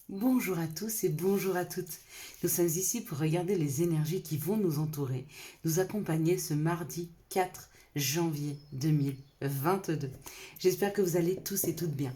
Bonjour à tous et bonjour à toutes. Nous sommes ici pour regarder les énergies qui vont nous entourer, nous accompagner ce mardi 4 janvier 2022. J'espère que vous allez tous et toutes bien.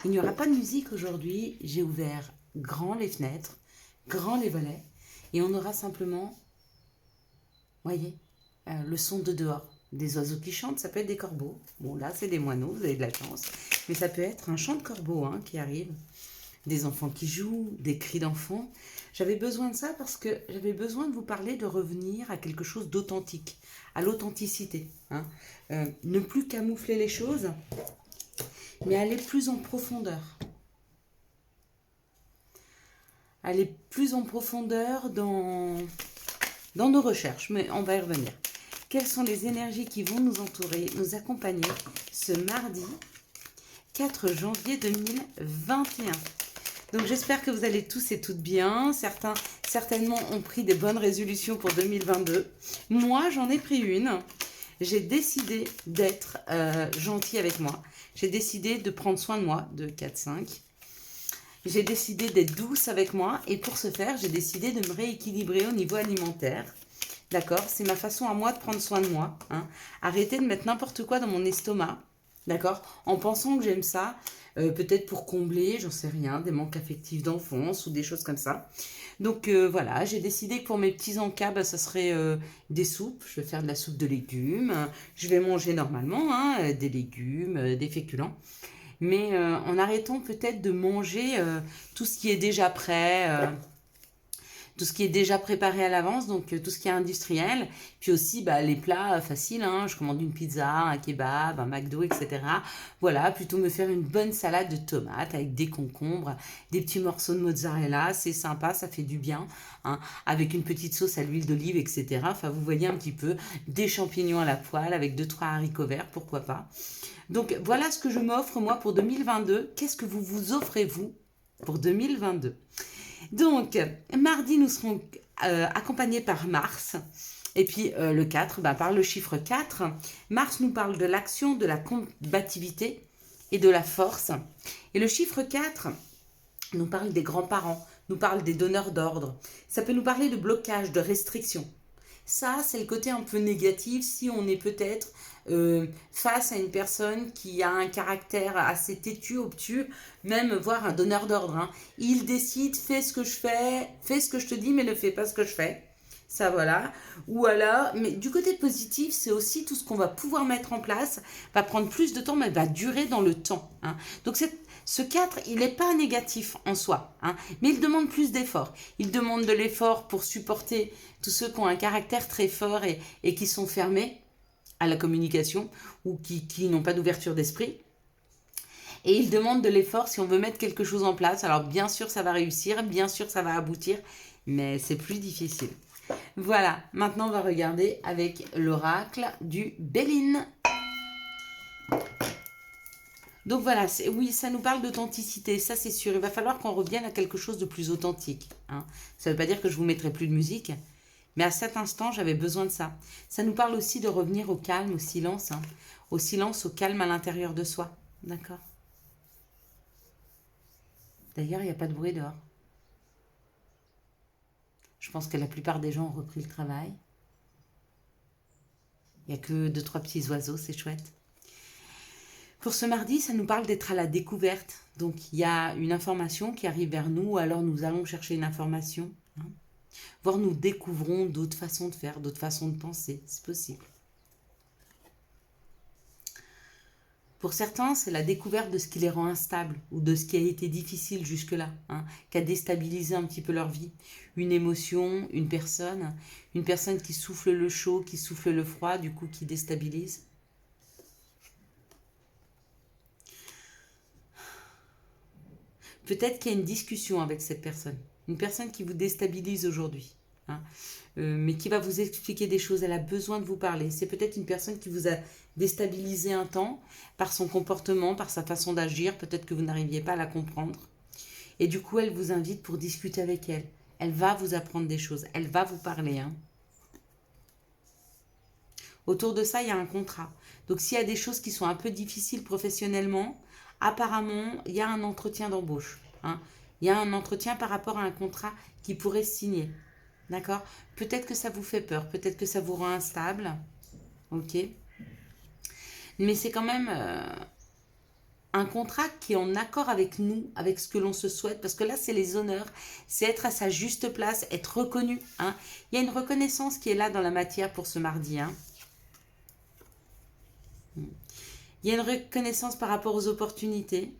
Il n'y aura pas de musique aujourd'hui, j'ai ouvert grand les fenêtres, grand les volets et on aura simplement, voyez, le son de dehors. Des oiseaux qui chantent, ça peut être des corbeaux. Bon là c'est des moineaux, vous avez de la chance. Mais ça peut être un chant de corbeau qui arrive. Des enfants qui jouent, des cris d'enfants. J'avais besoin de ça parce que j'avais besoin de vous parler de revenir à quelque chose d'authentique, à l'authenticité. Ne plus camoufler les choses, mais aller plus en profondeur. Aller plus en profondeur dans nos recherches, mais on va y revenir. Quelles sont les énergies qui vont nous entourer, nous accompagner ce mardi 4 janvier 2021. Donc j'espère que vous allez tous et toutes bien. Certains certainement ont pris des bonnes résolutions pour 2022. Moi, j'en ai pris une. J'ai décidé d'être gentille avec moi. J'ai décidé de prendre soin de moi, de 4-5. J'ai décidé d'être douce avec moi. Et pour ce faire, j'ai décidé de me rééquilibrer au niveau alimentaire. D'accord? C'est ma façon à moi de prendre soin de moi. Arrêter de mettre n'importe quoi dans mon estomac. D'accord? En pensant que j'aime ça. Peut-être pour combler, j'en sais rien, des manques affectifs d'enfance ou des choses comme ça. Donc voilà, j'ai décidé que pour mes petits encas, ça serait des soupes. Je vais faire de la soupe de légumes. Je vais manger normalement des légumes, des féculents. Mais en arrêtant peut-être de manger tout ce qui est déjà prêt. Tout ce qui est déjà préparé à l'avance, donc tout ce qui est industriel. Puis aussi les plats faciles, je commande une pizza, un kebab, un McDo, etc. Voilà, plutôt me faire une bonne salade de tomates avec des concombres, des petits morceaux de mozzarella, c'est sympa, ça fait du bien, avec une petite sauce à l'huile d'olive, etc. Enfin, vous voyez un petit peu, des champignons à la poêle avec 2-3 haricots verts, pourquoi pas. Donc voilà ce que je m'offre moi pour 2022. Qu'est-ce que vous vous offrez vous pour 2022? Donc, mardi, nous serons accompagnés par Mars. Et puis, le 4, par le chiffre 4. Mars nous parle de l'action, de la combativité et de la force. Et le chiffre 4 nous parle des grands-parents, nous parle des donneurs d'ordre. Ça peut nous parler de blocage, de restriction. Ça, c'est le côté un peu négatif si on est peut-être face à une personne qui a un caractère assez têtu, obtus, même voire un donneur d'ordre. Il décide, fais ce que je fais, fais ce que je te dis, mais ne fais pas ce que je fais. Ça, voilà. Ou alors, mais du côté positif, c'est aussi tout ce qu'on va pouvoir mettre en place, va prendre plus de temps, mais va durer dans le temps. Donc, ce 4, il n'est pas négatif en soi, mais il demande plus d'efforts. Il demande de l'effort pour supporter tous ceux qui ont un caractère très fort et qui sont fermés à la communication ou qui n'ont pas d'ouverture d'esprit. Et il demande de l'effort si on veut mettre quelque chose en place. Alors bien sûr, ça va réussir, bien sûr, ça va aboutir, mais c'est plus difficile. Voilà, maintenant on va regarder avec l'oracle du Béline. Donc voilà, oui, ça nous parle d'authenticité, ça c'est sûr. Il va falloir qu'on revienne à quelque chose de plus authentique. Ça ne veut pas dire que je vous mettrai plus de musique, mais à cet instant, j'avais besoin de ça. Ça nous parle aussi de revenir au calme, au silence. Au silence, au calme à l'intérieur de soi. D'accord? D'ailleurs, il n'y a pas de bruit dehors. Je pense que la plupart des gens ont repris le travail. Il n'y a que 2-3 petits oiseaux, c'est chouette. Pour ce mardi, ça nous parle d'être à la découverte. Donc, il y a une information qui arrive vers nous, ou alors nous allons chercher une information. Voire nous découvrons d'autres façons de faire, d'autres façons de penser. C'est possible. Pour certains, c'est la découverte de ce qui les rend instables ou de ce qui a été difficile jusque-là, qui a déstabilisé un petit peu leur vie. Une émotion, une personne qui souffle le chaud, qui souffle le froid, du coup qui déstabilise. Peut-être qu'il y a une discussion avec cette personne. Une personne qui vous déstabilise aujourd'hui. Mais qui va vous expliquer des choses. Elle a besoin de vous parler. C'est peut-être une personne qui vous a déstabilisé un temps par son comportement, par sa façon d'agir. Peut-être que vous n'arriviez pas à la comprendre. Et du coup, elle vous invite pour discuter avec elle. Elle va vous apprendre des choses. Elle va vous parler. Autour de ça, il y a un contrat. Donc, s'il y a des choses qui sont un peu difficiles professionnellement, apparemment, il y a un entretien d'embauche. Il Il y a un entretien par rapport à un contrat qui pourrait se signer. D'accord? Peut-être que ça vous fait peur, peut-être que ça vous rend instable. Ok? Mais c'est quand même un contrat qui est en accord avec nous, avec ce que l'on se souhaite, parce que là, c'est les honneurs, c'est être à sa juste place, être reconnu. Hein. Il y a une reconnaissance qui est là dans la matière pour ce mardi. Hein. Il y a une reconnaissance par rapport aux opportunités.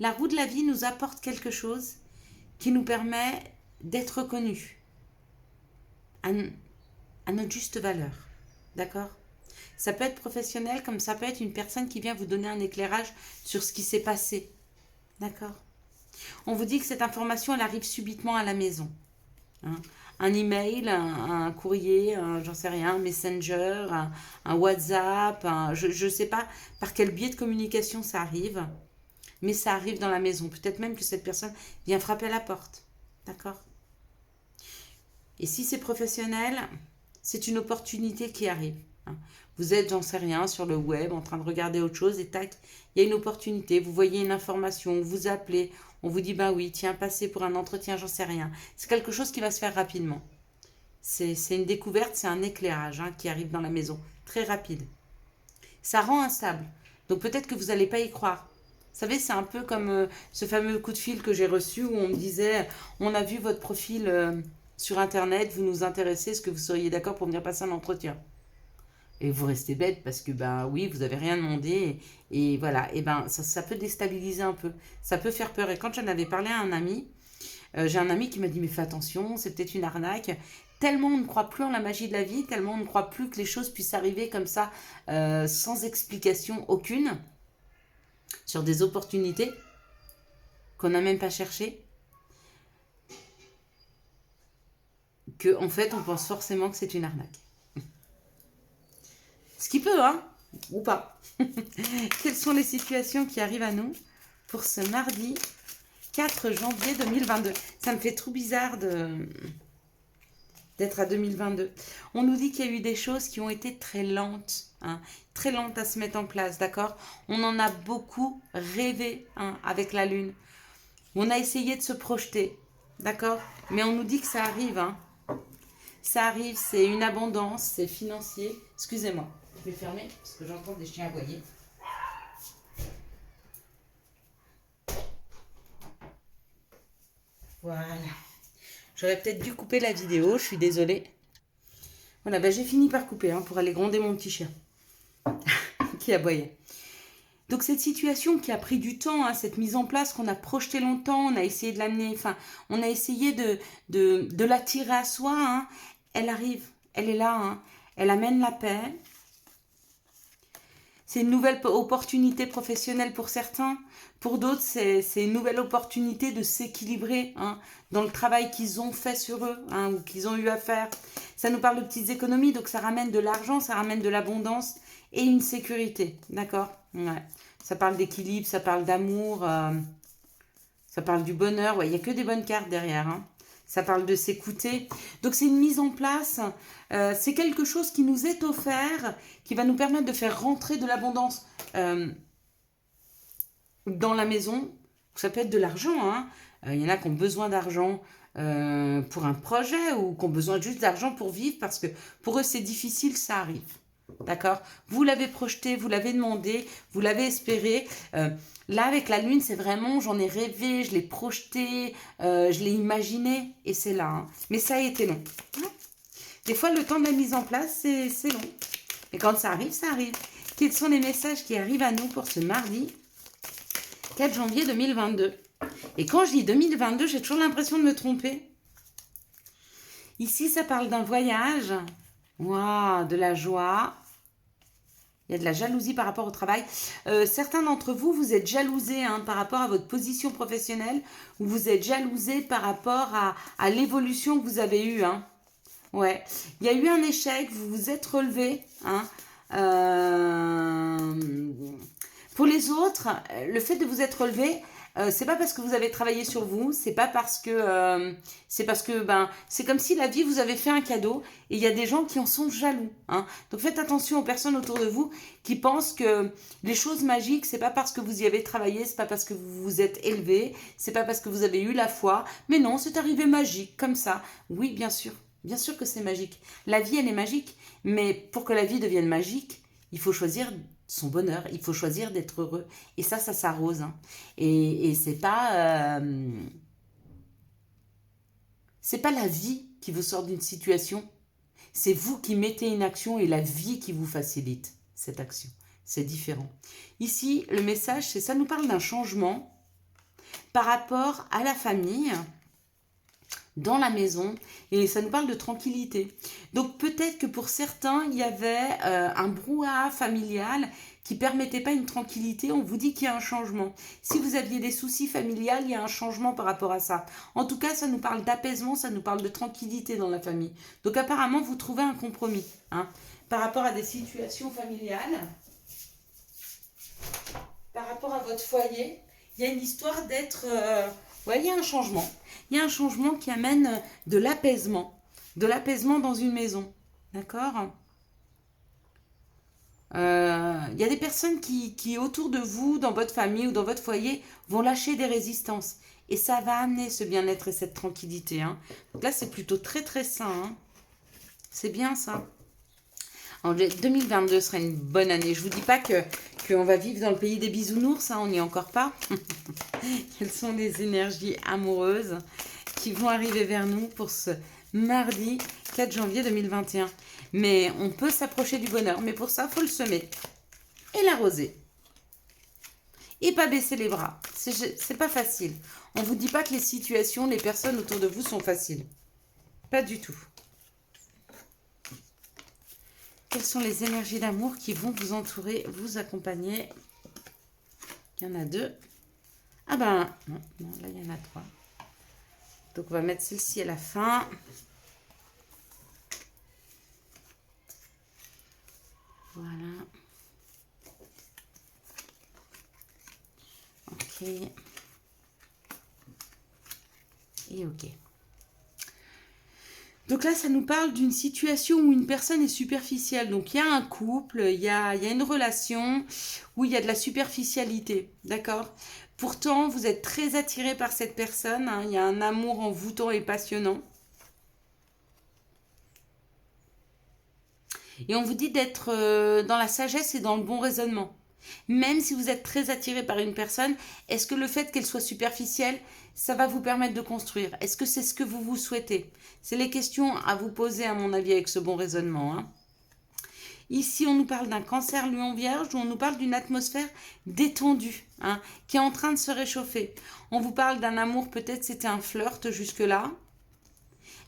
La roue de la vie nous apporte quelque chose qui nous permet d'être reconnus à notre juste valeur. D'accord? Ça peut être professionnel comme ça peut être une personne qui vient vous donner un éclairage sur ce qui s'est passé. D'accord? On vous dit que cette information, elle arrive subitement à la maison. Hein? Un email, un courrier, j'en sais rien, un messenger, un WhatsApp, je ne sais pas par quel biais de communication ça arrive, mais ça arrive dans la maison. Peut-être même que cette personne vient frapper à la porte. D'accord? Et si c'est professionnel, c'est une opportunité qui arrive. Hein. Vous êtes, j'en sais rien, sur le web, en train de regarder autre chose, et tac, il y a une opportunité, vous voyez une information, vous appelez, on vous dit, bah oui, tiens, passez pour un entretien, j'en sais rien. C'est quelque chose qui va se faire rapidement. C'est une découverte, c'est un éclairage qui arrive dans la maison, très rapide. Ça rend instable, donc peut-être que vous n'allez pas y croire. Vous savez, c'est un peu comme ce fameux coup de fil que j'ai reçu où on me disait, on a vu votre profil sur Internet, vous nous intéressez, est-ce que vous seriez d'accord pour venir passer un entretien? Et vous restez bête parce que, ben oui, vous n'avez rien demandé. Et voilà, et ben ça peut déstabiliser un peu. Ça peut faire peur. Et quand j'en avais parlé à un ami, j'ai un ami qui m'a dit, mais fais attention, c'est peut-être une arnaque. Tellement on ne croit plus en la magie de la vie, tellement on ne croit plus que les choses puissent arriver comme ça, sans explication aucune, sur des opportunités qu'on n'a même pas cherchées, que en fait on pense forcément que c'est une arnaque. Ce qui peut, hein, ou pas. Quelles sont les situations qui arrivent à nous pour ce mardi 4 janvier 2022? Ça me fait trop bizarre d'être à 2022. On nous dit qu'il y a eu des choses qui ont été très lentes, hein, très lentes à se mettre en place, d'accord? On en a beaucoup rêvé avec la Lune. On a essayé de se projeter, d'accord? Mais on nous dit que ça arrive, hein. Ça arrive, c'est une abondance, c'est financier. Excusez-moi, je vais fermer parce que j'entends des chiens aboyer. Voilà. J'aurais peut-être dû couper la vidéo, je suis désolée. Voilà, ben j'ai fini par couper pour aller gronder mon petit chien qui aboyait. Donc cette situation qui a pris du temps, cette mise en place qu'on a projeté longtemps, on a essayé de l'amener, enfin, on a essayé de l'attirer à soi, elle arrive, elle est là, elle amène la paix. C'est une nouvelle opportunité professionnelle pour certains, pour d'autres c'est une nouvelle opportunité de s'équilibrer dans le travail qu'ils ont fait sur eux ou qu'ils ont eu à faire. Ça nous parle de petites économies, donc ça ramène de l'argent, ça ramène de l'abondance et une sécurité, d'accord? Ouais. Ça parle d'équilibre, ça parle d'amour, ça parle du bonheur, ouais, il n'y a que des bonnes cartes derrière, Ça parle de s'écouter. Donc c'est une mise en place, c'est quelque chose qui nous est offert, qui va nous permettre de faire rentrer de l'abondance dans la maison. Ça peut être de l'argent, il y en a qui ont besoin d'argent pour un projet ou qui ont besoin juste d'argent pour vivre parce que pour eux c'est difficile, ça arrive. D'accord? Vous l'avez projeté, vous l'avez demandé, vous l'avez espéré. Là, avec la Lune, c'est vraiment, j'en ai rêvé, je l'ai projeté, je l'ai imaginé, et c'est là. Mais ça a été long. Des fois, le temps de la mise en place, c'est long. Et quand ça arrive, ça arrive. Quels sont les messages qui arrivent à nous pour ce mardi 4 janvier 2022? Et quand je dis 2022, j'ai toujours l'impression de me tromper. Ici, ça parle d'un voyage. Waouh, de la joie. Il y a de la jalousie par rapport au travail. Certains d'entre vous, vous êtes jalousés par rapport à votre position professionnelle ou vous êtes jalousés par rapport à l'évolution que vous avez eue. Ouais. Il y a eu un échec, vous vous êtes relevé. Pour les autres, le fait de vous être relevé, C'est pas parce que vous avez travaillé sur vous, c'est pas parce que c'est comme si la vie vous avait fait un cadeau et il y a des gens qui en sont jaloux, hein. Donc faites attention aux personnes autour de vous qui pensent que les choses magiques, c'est pas parce que vous y avez travaillé, c'est pas parce que vous vous êtes élevé, c'est pas parce que vous avez eu la foi, mais non, c'est arrivé magique comme ça. Oui, bien sûr que c'est magique. La vie, elle est magique, mais pour que la vie devienne magique, il faut choisir son bonheur, il faut choisir d'être heureux. Et ça s'arrose, hein. Et c'est pas la vie qui vous sort d'une situation, c'est vous qui mettez une action et la vie qui vous facilite cette action. C'est différent. Ici, le message, c'est ça nous parle d'un changement par rapport à la famille, dans la maison, et ça nous parle de tranquillité. Donc peut-être que pour certains, il y avait un brouhaha familial qui ne permettait pas une tranquillité. On vous dit qu'il y a un changement. Si vous aviez des soucis familiales, il y a un changement par rapport à ça. En tout cas, ça nous parle d'apaisement, ça nous parle de tranquillité dans la famille. Donc apparemment, vous trouvez un compromis, hein, par rapport à des situations familiales, par rapport à votre foyer. Il y a une histoire d'être... il y a un changement. Il y a un changement qui amène de l'apaisement dans une maison. D'accord ? Il y a des personnes qui, autour de vous, dans votre famille ou dans votre foyer, vont lâcher des résistances. Et ça va amener ce bien-être et cette tranquillité, hein. Donc là, c'est plutôt très très sain, hein. C'est bien ça. Alors, 2022 sera une bonne année. Je ne vous dis pas qu'on va vivre dans le pays des bisounours, hein, on n'y est encore pas. Quelles sont les énergies amoureuses qui vont arriver vers nous pour ce mardi 4 janvier 2021. Mais on peut s'approcher du bonheur, mais pour ça, il faut le semer et l'arroser. Et pas baisser les bras. C'est pas facile. On ne vous dit pas que les situations, les personnes autour de vous sont faciles. Pas du tout. Quelles sont les énergies d'amour qui vont vous entourer, vous accompagner? Il y en a 2. Ah ben, non, là il y en a 3. Donc on va mettre celle-ci à la fin. Voilà. Ok. Et ok. Donc là, ça nous parle d'une situation où une personne est superficielle. Donc il y a un couple, il y a une relation où il y a de la superficialité, d'accord? Pourtant, vous êtes très attiré par cette personne, hein, il y a un amour envoûtant et passionnant. Et on vous dit d'être dans la sagesse et dans le bon raisonnement. Même si vous êtes très attiré par une personne, est-ce que le fait qu'elle soit superficielle, ça va vous permettre de construire? Est-ce que c'est ce que vous souhaitez? C'est les questions à vous poser, à mon avis, avec ce bon raisonnement, hein. Ici, on nous parle d'un cancer lion vierge, où on nous parle d'une atmosphère détendue, hein, qui est en train de se réchauffer. On vous parle d'un amour, peut-être c'était un flirt jusque-là,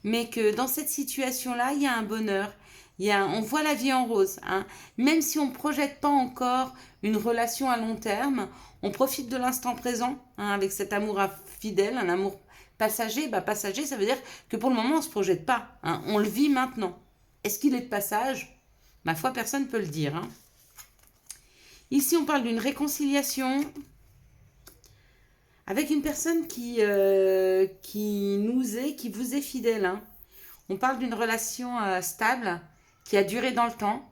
mais que dans cette situation-là, il y a un bonheur. On voit la vie en rose, hein. Même si on ne projette pas encore une relation à long terme, on profite de l'instant présent, hein, avec cet amour fidèle, un amour passager. Passager, ça veut dire que pour le moment, on ne se projette pas, hein, on le vit maintenant. Est-ce qu'il est de passage? Ma foi, personne ne peut le dire, hein. Ici, on parle d'une réconciliation avec une personne qui vous est fidèle, hein. On parle d'une relation stable, qui a duré dans le temps.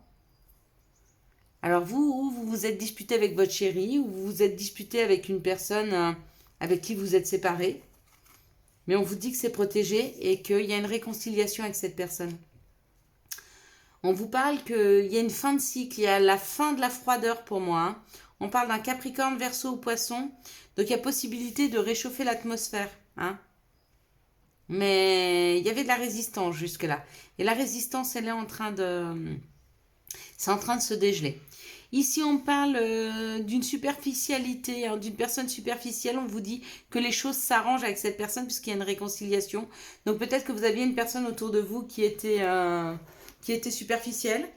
Alors vous vous êtes disputé avec votre chéri, ou vous vous êtes disputé avec une personne avec qui vous êtes séparé. Mais on vous dit que c'est protégé et qu'il y a une réconciliation avec cette personne. On vous parle qu'il y a une fin de cycle, il y a la fin de la froideur pour moi, hein. On parle d'un Capricorne, Verseau ou Poisson. Donc il y a possibilité de réchauffer l'atmosphère, hein. Mais il y avait de la résistance jusque-là. Et la résistance, elle est en train de... C'est en train de se dégeler. Ici, on parle d'une superficialité, hein, d'une personne superficielle. On vous dit que les choses s'arrangent avec cette personne puisqu'il y a une réconciliation. Donc peut-être que vous aviez une personne autour de vous qui était superficielle.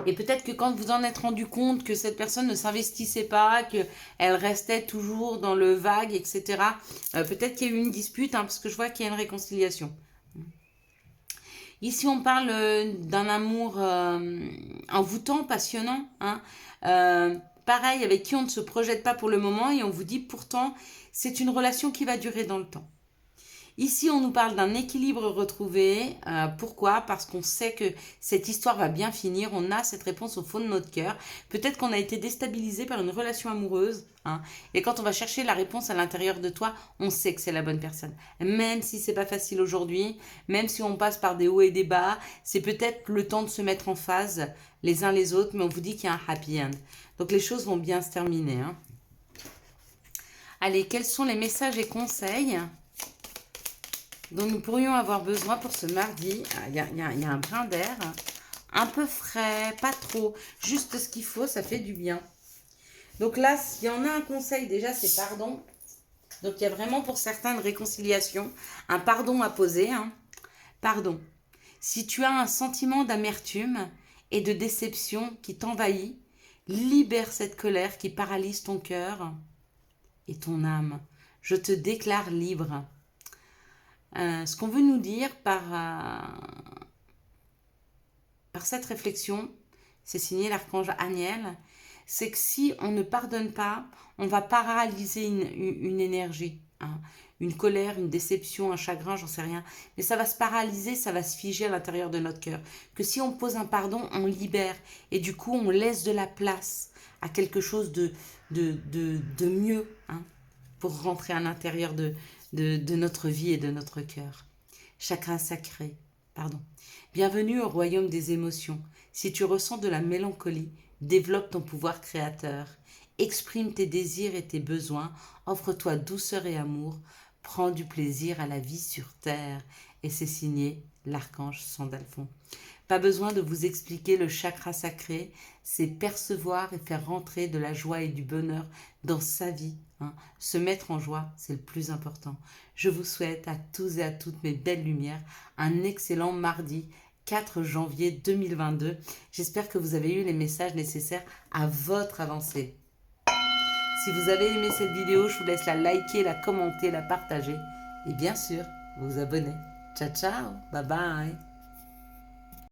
Et peut-être que quand vous en êtes rendu compte que cette personne ne s'investissait pas, qu'elle restait toujours dans le vague, etc. Peut-être qu'il y a eu une dispute, hein, parce que je vois qu'il y a une réconciliation. Ici, on parle d'un amour envoûtant, passionnant, hein. pareil, avec qui on ne se projette pas pour le moment et on vous dit pourtant, c'est une relation qui va durer dans le temps. Ici, on nous parle d'un équilibre retrouvé. Pourquoi? Parce qu'on sait que cette histoire va bien finir. On a cette réponse au fond de notre cœur. Peut-être qu'on a été déstabilisé par une relation amoureuse. Et quand on va chercher la réponse à l'intérieur de toi, on sait que c'est la bonne personne. Même si c'est pas facile aujourd'hui, même si on passe par des hauts et des bas, c'est peut-être le temps de se mettre en phase les uns les autres. Mais on vous dit qu'il y a un happy end. Donc les choses vont bien se terminer. Allez, quels sont les messages et conseils dont nous pourrions avoir besoin pour ce mardi? Il y a un brin d'air, un peu frais, pas trop, juste ce qu'il faut, ça fait du bien. Donc là, s'il y en a un conseil, déjà, c'est pardon. Donc il y a vraiment pour certains une réconciliation, un pardon à poser. Pardon. Si tu as un sentiment d'amertume et de déception qui t'envahit, libère cette colère qui paralyse ton cœur et ton âme. Je te déclare libre. Ce qu'on veut nous dire par cette réflexion, c'est signé l'archange Aniel, c'est que si on ne pardonne pas, on va paralyser une énergie, une colère, une déception, un chagrin, j'en sais rien. Mais ça va se paralyser, ça va se figer à l'intérieur de notre cœur. Que si on pose un pardon, on libère. Et du coup, on laisse de la place à quelque chose de mieux, pour rentrer à l'intérieur de notre vie et de notre cœur. Chakra sacré, pardon. Bienvenue au royaume des émotions. Si tu ressens de la mélancolie, développe ton pouvoir créateur. Exprime tes désirs et tes besoins. Offre-toi douceur et amour. Prends du plaisir à la vie sur terre. Et c'est signé l'archange Sandalphon. Pas besoin de vous expliquer le chakra sacré, c'est percevoir et faire rentrer de la joie et du bonheur dans sa vie. Se mettre en joie, c'est le plus important. Je vous souhaite à tous et à toutes mes belles lumières un excellent mardi 4 janvier 2022. J'espère que vous avez eu les messages nécessaires à votre avancée. Si vous avez aimé cette vidéo, je vous laisse la liker, la commenter, la partager et bien sûr, vous abonner. Ciao, ciao, bye bye.